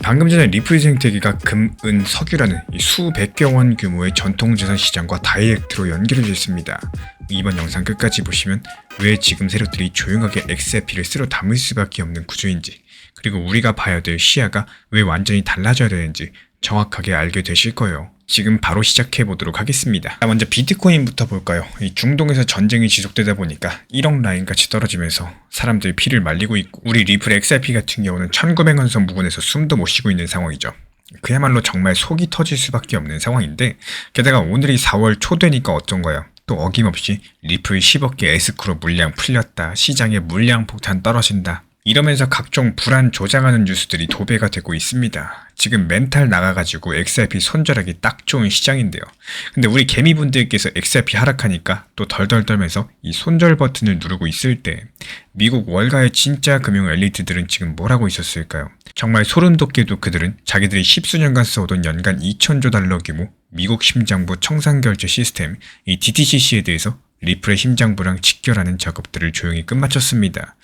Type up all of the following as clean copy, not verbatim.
방금 전에 리플 생태계가 금, 은, 석유라는 이 수백여 원 규모의 전통자산 시장과 다이렉트로 연결되어 있습니다. 이번 영상 끝까지 보시면 왜 지금 세력들이 조용하게 XRP를 쓸어 담을 수밖에 없는 구조인지, 그리고 우리가 봐야 될 시야가 왜 완전히 달라져야 되는지 정확하게 알게 되실 거예요. 지금 바로 시작해 보도록 하겠습니다. 먼저 비트코인부터 볼까요? 이 중동에서 전쟁이 지속되다 보니까 1억 라인까지 떨어지면서 사람들이 피를 말리고 있고, 우리 리플 XRP 같은 경우는 1900원 선 부근에서 숨도 못 쉬고 있는 상황이죠. 그야말로 정말 속이 터질 수밖에 없는 상황인데, 게다가 오늘이 4월 초 되니까 어쩐가요? 또 어김없이 리플 10억 개 에스크로 물량 풀렸다, 시장에 물량 폭탄 떨어진다, 이러면서 각종 불안 조장하는 뉴스들이 도배가 되고 있습니다. 지금 멘탈 나가가지고 XRP 손절하기 딱 좋은 시장인데요. 근데 우리 개미분들께서 XRP 하락하니까 또 덜덜 떨면서 이 손절 버튼을 누르고 있을 때, 미국 월가의 진짜 금융 엘리트들은 지금 뭘 하고 있었을까요? 정말 소름 돋게도 그들은 자기들이 십수년간 써오던 연간 2천조 달러 규모 미국 심장부 청산결제 시스템, 이 DTCC에 대해서 리플의 심장부랑 직결하는 작업들을 조용히 끝마쳤습니다.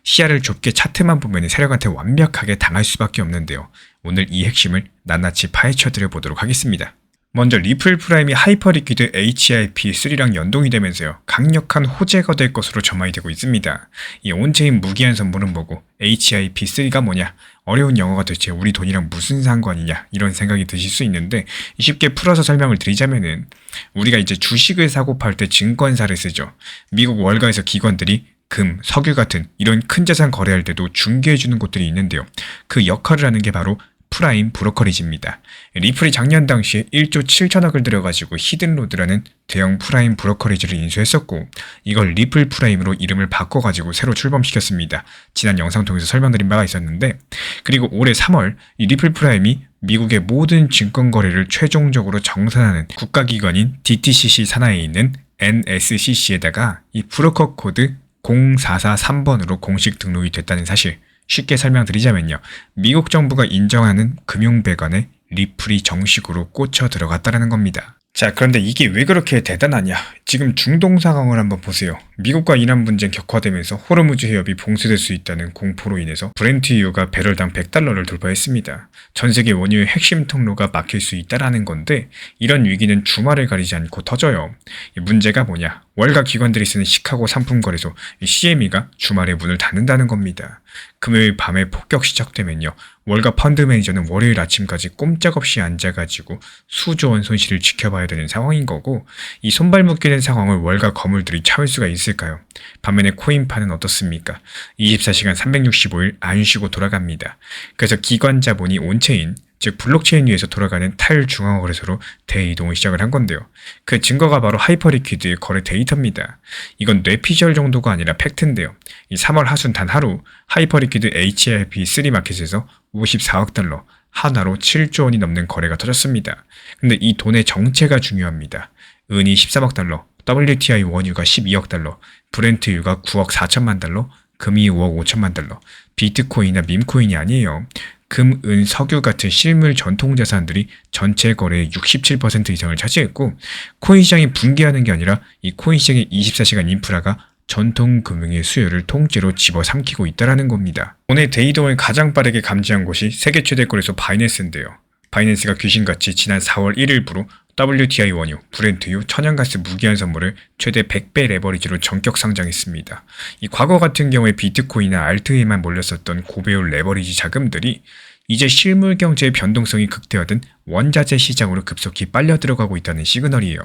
시야를 좁게 차트만 보면 세력한테 완벽하게 당할 수밖에 없는데요. 오늘 이 핵심을 낱낱이 파헤쳐드려 보도록 하겠습니다. 먼저 리플 프라임이 하이퍼리퀴드 HIP3랑 연동이 되면서요, 강력한 호재가 될 것으로 전망이 되고 있습니다. 이 온체인 무기한 선물은 뭐고 HIP3가 뭐냐, 어려운 영어가 도대체 우리 돈이랑 무슨 상관이냐, 이런 생각이 드실 수 있는데, 쉽게 풀어서 설명을 드리자면은, 우리가 이제 주식을 사고 팔 때 증권사를 쓰죠. 미국 월가에서 기관들이 금, 석유 같은 이런 큰 자산 거래할 때도 중개해주는 곳들이 있는데요. 그 역할을 하는 게 바로 프라임 브로커리지입니다. 리플이 작년 당시에 1조 7천억을 들여가지고 히든로드라는 대형 프라임 브로커리지를 인수했었고, 이걸 리플 프라임으로 이름을 바꿔가지고 새로 출범시켰습니다. 지난 영상 통해서 설명드린 바가 있었는데, 그리고 올해 3월 이 리플 프라임이 미국의 모든 증권 거래를 최종적으로 정산하는 국가기관인 DTCC 산하에 있는 NSCC에다가 이 브로커 코드 0443번으로 공식 등록이 됐다는 사실, 쉽게 설명드리자면요, 미국 정부가 인정하는 금융배관에 리플이 정식으로 꽂혀 들어갔다는 겁니다. 자, 그런데 이게 왜 그렇게 대단하냐? 지금 중동 상황을 한번 보세요. 미국과 이란 분쟁 격화되면서 호르무즈 해협이 봉쇄될 수 있다는 공포로 인해서 브렌트유가 배럴당 100달러를 돌파했습니다. 전 세계 원유의 핵심 통로가 막힐 수 있다라는 건데, 이런 위기는 주말을 가리지 않고 터져요. 문제가 뭐냐? 월가 기관들이 쓰는 시카고 상품거래소 CME가 주말에 문을 닫는다는 겁니다. 금요일 밤에 폭격 시작되면요, 월가 펀드 매니저는 월요일 아침까지 꼼짝없이 앉아가지고 수조 원 손실을 지켜봐야 되는 상황인 거고, 이 손발 묶이는 상황을 월가 거물들이 참을 수가 있을까요? 반면에 코인파는 어떻습니까? 24시간 365일 안 쉬고 돌아갑니다. 그래서 기관 자본이 온체인, 즉 블록체인 위에서 돌아가는 탈중앙거래소로 대이동을 시작을 한 건데요. 그 증거가 바로 하이퍼리퀴드의 거래 데이터입니다. 이건 뇌피셜 정도가 아니라 팩트인데요. 이 3월 하순 단 하루 하이퍼리퀴드 HIP3 마켓에서 54억 달러, 하나로 7조 원이 넘는 거래가 터졌습니다. 근데 이 돈의 정체가 중요합니다. 은이 13억 달러, WTI 원유가 12억 달러, 브렌트유가 9억 4천만 달러, 금이 5억 5천만 달러, 비트코인이나 밈코인이 아니에요. 금, 은, 석유 같은 실물 전통자산들이 전체 거래의 67% 이상을 차지했고, 코인 시장이 붕괴하는 게 아니라 이 코인 시장의 24시간 인프라가 전통 금융의 수요를 통째로 집어삼키고 있다는 겁니다. 오늘 데이동을 가장 빠르게 감지한 곳이 세계 최대 거래소 바이낸스인데요. 바이낸스가 귀신같이 지난 4월 1일부로 WTI 원유, 브렌트유, 천연가스 무기한 선물을 최대 100배 레버리지로 전격 상장했습니다. 이 과거 같은 경우에 비트코인이나 알트에만 몰렸었던 고배율 레버리지 자금들이 이제 실물 경제의 변동성이 극대화된 원자재 시장으로 급속히 빨려 들어가고 있다는 시그널이에요.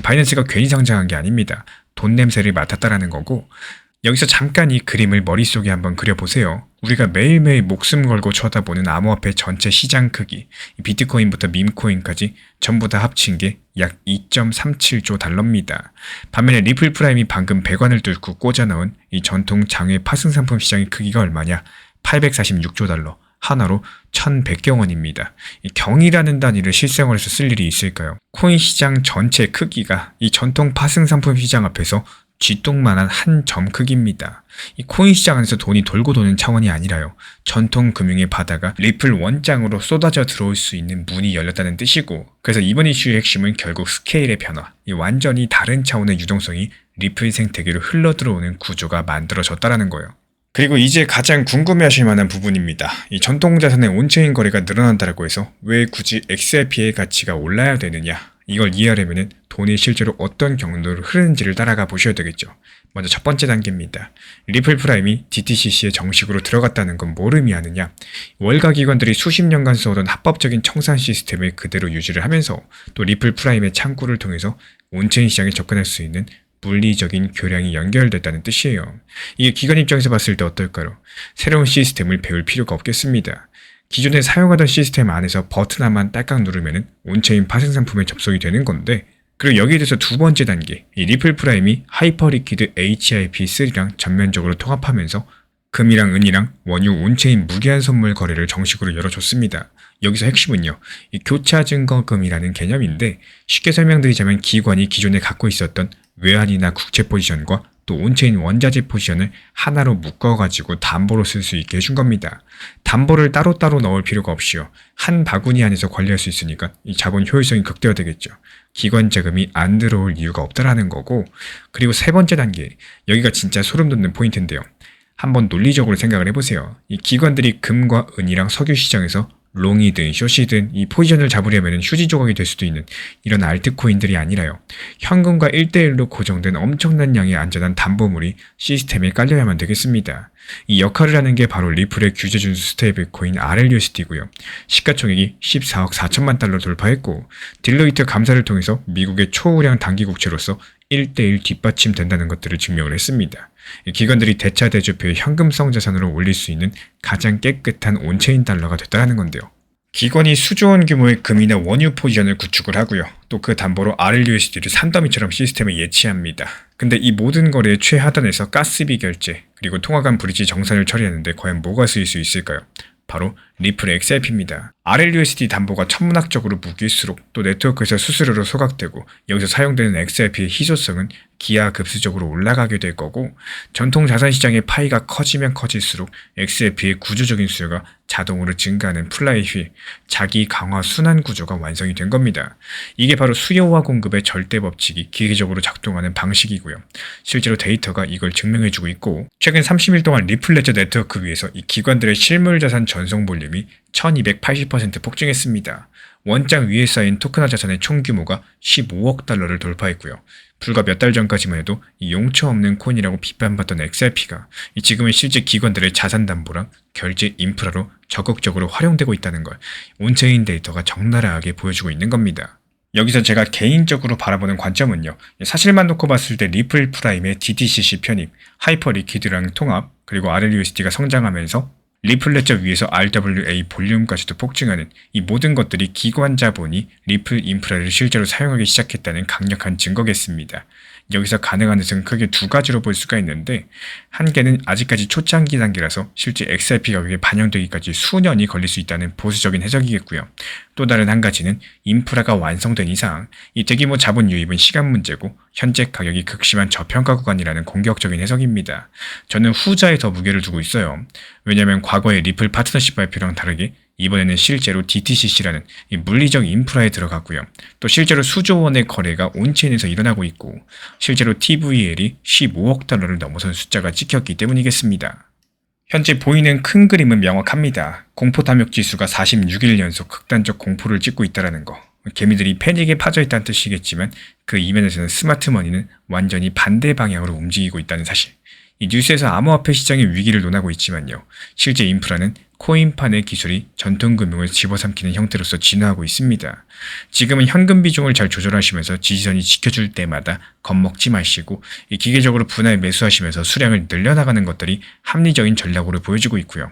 바이낸스가 괜히 상장한 게 아닙니다. 돈 냄새를 맡았다라는 거고, 여기서 잠깐 이 그림을 머릿속에 한번 그려보세요. 우리가 매일매일 목숨 걸고 쳐다보는 암호화폐 전체 시장 크기, 비트코인부터 밈코인까지 전부 다 합친 게 약 2.37조 달러입니다. 반면에 리플 프라임이 방금 배관을 뚫고 꽂아넣은 이 전통 장외 파생상품 시장의 크기가 얼마냐? 846조 달러, 하나로 1,100여 원입니다. 이 경이라는 단위를 실생활에서 쓸 일이 있을까요? 코인 시장 전체 크기가 이 전통 파생상품 시장 앞에서 쥐똥만한 한 점 크기입니다. 이 코인 시장 안에서 돈이 돌고 도는 차원이 아니라요, 전통 금융의 바다가 리플 원장으로 쏟아져 들어올 수 있는 문이 열렸다는 뜻이고, 그래서 이번 이슈의 핵심은 결국 스케일의 변화, 이 완전히 다른 차원의 유동성이 리플 생태계로 흘러 들어오는 구조가 만들어졌다는 거예요. 그리고 이제 가장 궁금해하실 만한 부분입니다. 이 전통자산의 온체인 거래가 늘어난다고 해서 왜 굳이 XRP의 가치가 올라야 되느냐? 이걸 이해하려면 돈이 실제로 어떤 경로로 흐르는지를 따라가 보셔야 되겠죠. 먼저 첫 번째 단계입니다. 리플 프라임이 DTCC에 정식으로 들어갔다는 건 뭘 의미하느냐? 월가 기관들이 수십 년간 써오던 합법적인 청산 시스템을 그대로 유지를 하면서 또 리플 프라임의 창구를 통해서 온체인 시장에 접근할 수 있는 물리적인 교량이 연결됐다는 뜻이에요. 이게 기관 입장에서 봤을 때 어떨까요? 새로운 시스템을 배울 필요가 없겠습니다. 기존에 사용하던 시스템 안에서 버튼 하나만 딸깍 누르면 온체인 파생 상품에 접속이 되는 건데, 그리고 여기에 대해서 두 번째 단계, 이 리플 프라임이 하이퍼리퀴드 HIP3랑 전면적으로 통합하면서 금이랑 은이랑 원유 온체인 무제한 선물 거래를 정식으로 열어줬습니다. 여기서 핵심은요, 이 교차 증거금이라는 개념인데, 쉽게 설명드리자면 기관이 기존에 갖고 있었던 외환이나 국채 포지션과 또 온체인 원자재 포지션을 하나로 묶어가지고 담보로 쓸 수 있게 해준 겁니다. 담보를 따로따로 넣을 필요가 없이요, 한 바구니 안에서 관리할 수 있으니까 이 자본 효율성이 극대화되겠죠. 기관 자금이 안 들어올 이유가 없다라는 거고, 그리고 세 번째 단계, 여기가 진짜 소름 돋는 포인트인데요. 한번 논리적으로 생각을 해보세요. 이 기관들이 금과 은이랑 석유 시장에서 롱이든 숏이든 이 포지션을 잡으려면 휴지 조각이 될 수도 있는 이런 알트코인들이 아니라요, 현금과 1대1로 고정된 엄청난 양의 안전한 담보물이 시스템에 깔려야만 되겠습니다. 이 역할을 하는 게 바로 리플의 규제 준수 스테이블 코인 RLUSD고요. 시가총액이 14억 4천만 달러 돌파했고, 딜로이트 감사를 통해서 미국의 초우량 단기 국채로서 1대1 뒷받침된다는 것들을 증명을 했습니다. 기관들이 대차대조표의 현금성 자산으로 올릴 수 있는 가장 깨끗한 온체인 달러가 됐다는 건데요. 기관이 수조원 규모의 금이나 원유 포지션을 구축을 하고요. 또 그 담보로 RLUSD를 산더미처럼 시스템에 예치합니다. 근데 이 모든 거래의 최하단에서 가스비 결제, 그리고 통화간 브리지 정산을 처리하는데 과연 뭐가 쓰일 수 있을까요? 바로 리플 XRP입니다. RLUSD 담보가 천문학적으로 무기일수록 또 네트워크에서 수수료로 소각되고, 여기서 사용되는 XRP의 희소성은 기하급수적으로 올라가게 될 거고, 전통 자산시장의 파이가 커지면 커질수록 XRP의 구조적인 수요가 자동으로 증가하는 플라이휠, 자기 강화 순환 구조가 완성이 된 겁니다. 이게 바로 수요와 공급의 절대 법칙이 기계적으로 작동하는 방식이고요. 실제로 데이터가 이걸 증명해주고 있고, 최근 30일 동안 리플 레저 네트워크 위에서 이 기관들의 실물 자산 전송 볼륨이 1280% 폭증했습니다. 원장 위에 쌓인 토큰화 자산의 총 규모가 15억 달러를 돌파했고요. 불과 몇 달 전까지만 해도 이 용처 없는 코인이라고 비판받던 XRP가 지금은 실제 기관들의 자산 담보랑 결제 인프라로 적극적으로 활용되고 있다는 걸 온체인 데이터가 적나라하게 보여주고 있는 겁니다. 여기서 제가 개인적으로 바라보는 관점은요, 사실만 놓고 봤을 때 리플 프라임의 DTCC 편입, 하이퍼 리퀴드랑 통합, 그리고 RLUSD가 성장하면서 리플 레저 위에서 RWA 볼륨까지도 폭증하는 이 모든 것들이 기관 자본이 리플 인프라를 실제로 사용하기 시작했다는 강력한 증거겠습니다. 여기서 가능한 것은 크게 두 가지로 볼 수가 있는데, 한 개는 아직까지 초창기 단계라서 실제 XRP 가격에 반영되기까지 수년이 걸릴 수 있다는 보수적인 해석이겠고요. 또 다른 한 가지는 인프라가 완성된 이상 이 대규모 자본 유입은 시간 문제고, 현재 가격이 극심한 저평가 구간이라는 공격적인 해석입니다. 저는 후자에 더 무게를 두고 있어요. 왜냐하면 과거의 리플 파트너십 발표랑 다르게 이번에는 실제로 DTCC라는 이 물리적 인프라에 들어갔고요. 또 실제로 수조 원의 거래가 온체인에서 일어나고 있고, 실제로 TVL이 15억 달러를 넘어선 숫자가 찍혔기 때문이겠습니다. 현재 보이는 큰 그림은 명확합니다. 공포 탐욕 지수가 46일 연속 극단적 공포를 찍고 있다는 거. 개미들이 패닉에 빠져 있다는 뜻이겠지만, 그 이면에서는 스마트머니는 완전히 반대 방향으로 움직이고 있다는 사실. 이 뉴스에서 암호화폐 시장의 위기를 논하고 있지만요, 실제 인프라는 코인판의 기술이 전통금융을 집어삼키는 형태로서 진화하고 있습니다. 지금은 현금 비중을 잘 조절하시면서 지지선이 지켜줄 때마다 겁먹지 마시고 이 기계적으로 분할 매수하시면서 수량을 늘려나가는 것들이 합리적인 전략으로 보여지고 있고요.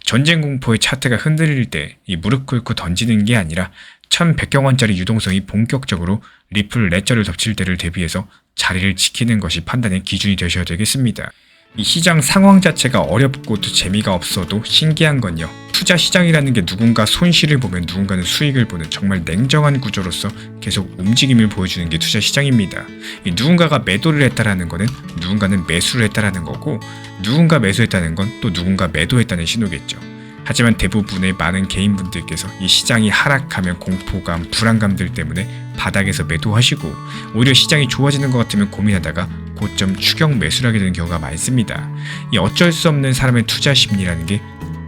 전쟁 공포의 차트가 흔들릴 때 이 무릎 꿇고 던지는 게 아니라 1100경원짜리 유동성이 본격적으로 리플 레저를 덮칠 때를 대비해서 자리를 지키는 것이 판단의 기준이 되셔야 되겠습니다. 이 시장 상황 자체가 어렵고 또 재미가 없어도 신기한 건요, 투자 시장이라는 게 누군가 손실을 보면 누군가는 수익을 보는 정말 냉정한 구조로서 계속 움직임을 보여주는 게 투자 시장입니다. 누군가가 매도를 했다라는 거는 누군가는 매수를 했다라는 거고, 누군가 매수했다는 건 또 누군가 매도했다는 신호겠죠. 하지만 대부분의 많은 개인분들께서 이 시장이 하락하면 공포감, 불안감들 때문에 바닥에서 매도하시고 오히려 시장이 좋아지는 것 같으면 고민하다가 고점 추격 매수를 하게 되는 경우가 많습니다. 이 어쩔 수 없는 사람의 투자 심리라는 게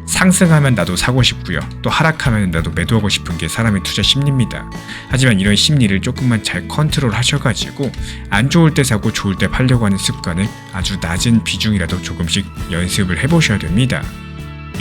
상승하면 나도 사고 싶고요. 또 하락하면 나도 매도하고 싶은 게 사람의 투자 심리입니다. 하지만 이런 심리를 조금만 잘 컨트롤 하셔가지고 안 좋을 때 사고 좋을 때 팔려고 하는 습관을 아주 낮은 비중이라도 조금씩 연습을 해보셔야 됩니다.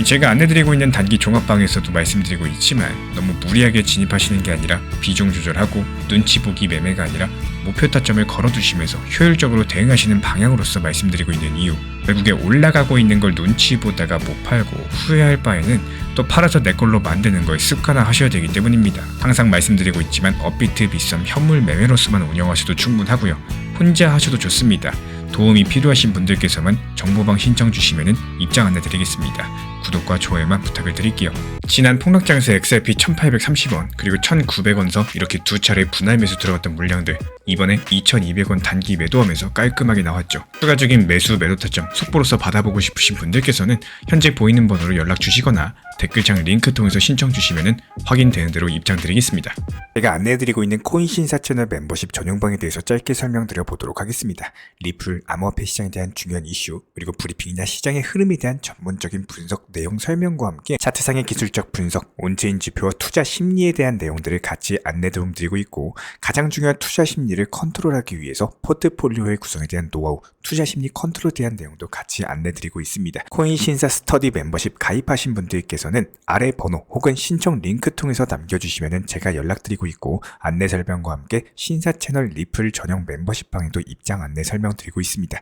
제가 안내드리고 있는 단기 종합방에서도 말씀드리고 있지만 너무 무리하게 진입하시는 게 아니라 비중 조절하고 눈치 보기 매매가 아니라 목표 타점을 걸어두시면서 효율적으로 대응하시는 방향으로서 말씀드리고 있는 이유, 결국에 올라가고 있는 걸 눈치 보다가 못 팔고 후회할 바에는 또 팔아서 내 걸로 만드는 걸 습관화 하셔야 되기 때문입니다. 항상 말씀드리고 있지만 업비트 빗썸 현물 매매로서만 운영하셔도 충분하고요. 혼자 하셔도 좋습니다. 도움이 필요하신 분들께서만 정보방 신청 주시면 입장 안내 드리겠습니다. 구독과 좋아요만 부탁을 드릴게요. 지난 폭락장에서 XRP 1830원 그리고 1900원서 이렇게 두 차례 분할 매수 들어갔던 물량들, 이번에 2200원 단기 매도하면서 깔끔하게 나왔죠. 추가적인 매수 매도 타점 속보로서 받아보고 싶으신 분들께서는 현재 보이는 번호로 연락 주시거나 댓글창 링크 통해서 신청 주시면 확인되는 대로 입장 드리겠습니다. 제가 안내해드리고 있는 코인 신사 채널 멤버십 전용방에 대해서 짧게 설명드려 보도록 하겠습니다. 리플, 암호화폐 시장에 대한 중요한 이슈, 그리고 브리핑이나 시장의 흐름에 대한 전문적인 분석 내용 설명과 함께 차트상의 기술적 분석, 온체인 지표와 투자 심리에 대한 내용들을 같이 안내 도움드리고 있고, 가장 중요한 투자 심리를 컨트롤하기 위해서 포트폴리오의 구성에 대한 노하우, 투자 심리 컨트롤에 대한 내용도 같이 안내드리고 있습니다. 코인 신사 스터디 멤버십 가입하신 분들께서는 아래 번호 혹은 신청 링크 통해서 남겨주시면 제가 연락드리고 있고, 안내 설명과 함께 신사 채널 리플 전용 멤버십 방에도 입장 안내 설명드리고 있습니다.